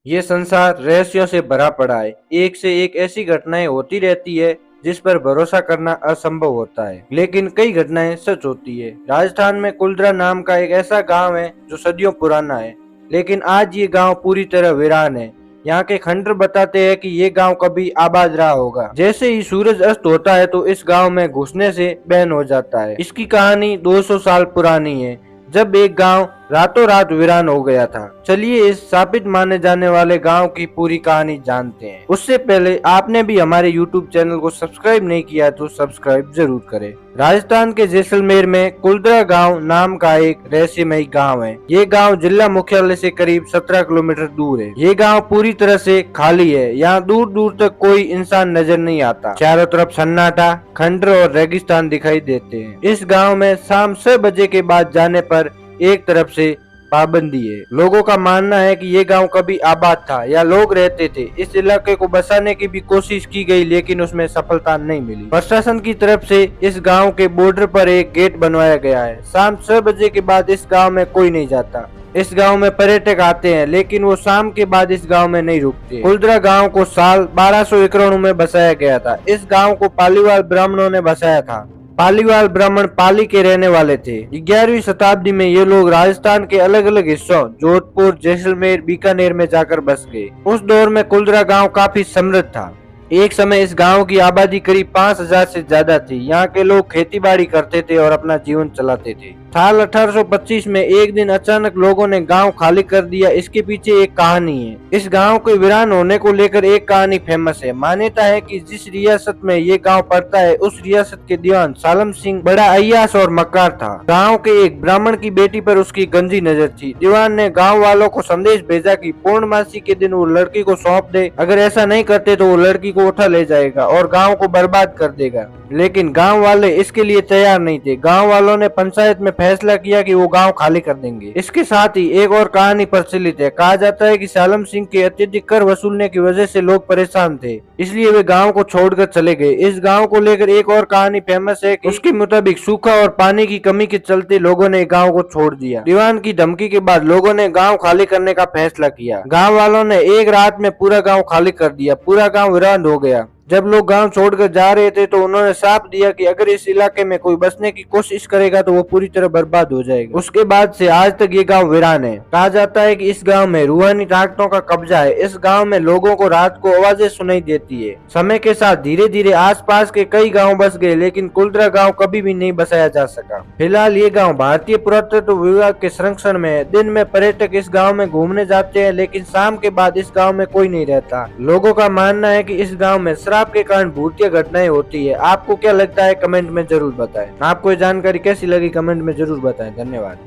ये संसार रहस्यों से भरा पड़ा है। एक से एक ऐसी घटनाएं होती रहती है जिस पर भरोसा करना असंभव होता है, लेकिन कई घटनाएं सच होती है। राजस्थान में कुल्द्रा नाम का एक ऐसा गांव है जो सदियों पुराना है, लेकिन आज ये गांव पूरी तरह वीरान है। यहाँ के खंडर बताते हैं कि ये गांव कभी आबाद रहा होगा। जैसे ही सूरज अस्त होता है तो इस गांव में घुसने से बैन हो जाता है। इसकी कहानी 200 साल पुरानी है, जब एक गांव रातों रात वीरान हो गया था। चलिए इस स्थापित माने जाने वाले गांव की पूरी कहानी जानते हैं। उससे पहले आपने भी हमारे YouTube चैनल को सब्सक्राइब नहीं किया तो सब्सक्राइब जरूर करें। राजस्थान के जैसलमेर में कुल्द्रा गांव नाम का एक रहस्यमयी गांव है। ये गांव जिला मुख्यालय से करीब 17 किलोमीटर दूर है। ये गांव पूरी तरह से खाली है। यहाँ दूर दूर तक कोई इंसान नजर नहीं आता। चारों तरफ सन्नाटा, खंडर और रेगिस्तान दिखाई देते हैं। इस गांव में शाम 6 बजे के बाद जाने पर एक तरफ से पाबंदी है। लोगों का मानना है कि ये गांव कभी आबाद था या लोग रहते थे। इस इलाके को बसाने की भी कोशिश की गई, लेकिन उसमें सफलता नहीं मिली। प्रशासन की तरफ से इस गांव के बॉर्डर पर एक गेट बनवाया गया है। शाम 6 बजे के बाद इस गांव में कोई नहीं जाता। इस गांव में पर्यटक आते हैं, लेकिन वो शाम के बाद इस गांव में नहीं रुकते। कुल्द्रा गांव को साल 1291 में बसाया गया था। इस गांव को पालीवाल ब्राह्मणों ने बसाया था। पालीवाल ब्राह्मण पाली के रहने वाले थे। 11वीं शताब्दी में ये लोग राजस्थान के अलग अलग हिस्सों जोधपुर, जैसलमेर, बीकानेर में जाकर बस गए। उस दौर में कुल्द्रा गांव काफी समृद्ध था। एक समय इस गांव की आबादी करीब 5000 से ज्यादा थी। यहाँ के लोग खेती बाड़ी करते थे और अपना जीवन चलाते थे। साल 1825 में एक दिन अचानक लोगों ने गांव खाली कर दिया। इसके पीछे एक कहानी है। इस गांव के वीरान होने को लेकर एक कहानी फेमस है। मान्यता है कि जिस रियासत में ये गांव पड़ता है उस रियासत के दीवान सालम सिंह बड़ा अय्याश और मक्कार था। गांव के एक ब्राह्मण की बेटी पर उसकी गंदी नजर थी। दीवान ने गांव वालों को संदेश भेजा कि पूर्णमासी के दिन वो लड़की को सौंप दे। अगर ऐसा नहीं करते तो वो लड़की को उठा ले जाएगा और गांव को बर्बाद कर देगा। लेकिन गांव वाले इसके लिए तैयार नहीं थे। गांव वालों ने पंचायत में फैसला किया कि वो गांव खाली कर देंगे। इसके साथ ही एक और कहानी प्रचलित है। कहा जाता है कि सालम सिंह के अत्यधिक कर वसूलने की वजह से लोग परेशान थे, इसलिए वे गांव को छोड़कर चले गए। इस गांव को लेकर एक और कहानी फेमस है। उसके मुताबिक सूखा और पानी की कमी के चलते लोगों ने गांव को छोड़ दिया। दीवान की धमकी के बाद लोगों ने गांव खाली करने का फैसला किया। गांव वालों ने एक रात में पूरा गांव खाली कर दिया। पूरा गांव वीरान हो गया। जब लोग गांव छोड़कर जा रहे थे तो उन्होंने साफ दिया कि अगर इस इलाके में कोई बसने की कोशिश करेगा तो वो पूरी तरह बर्बाद हो जाएगा। उसके बाद से आज तक ये गांव वीरान है। कहा जाता है कि इस गांव में रूहानी ताकतों का कब्जा है। इस गांव में लोगों को रात को आवाजें सुनाई देती है। समय के साथ धीरे धीरे आसपास के कई गांव बस गए, लेकिन कुल्द्रा गांव कभी भी नहीं बसाया जा सका। फिलहाल ये गांव भारतीय पुरातत्व विभाग के संरक्षण में है। दिन में पर्यटक इस गाँव में घूमने जाते हैं, लेकिन शाम के बाद इस गाँव में कोई नहीं रहता। लोगों का मानना है कि इस गाँव में शराब के कारण भूतिया घटनाएं होती है। आपको क्या लगता है कमेंट में जरूर बताएं। आपको ये जानकारी कैसी लगी कमेंट में जरूर बताएं। धन्यवाद।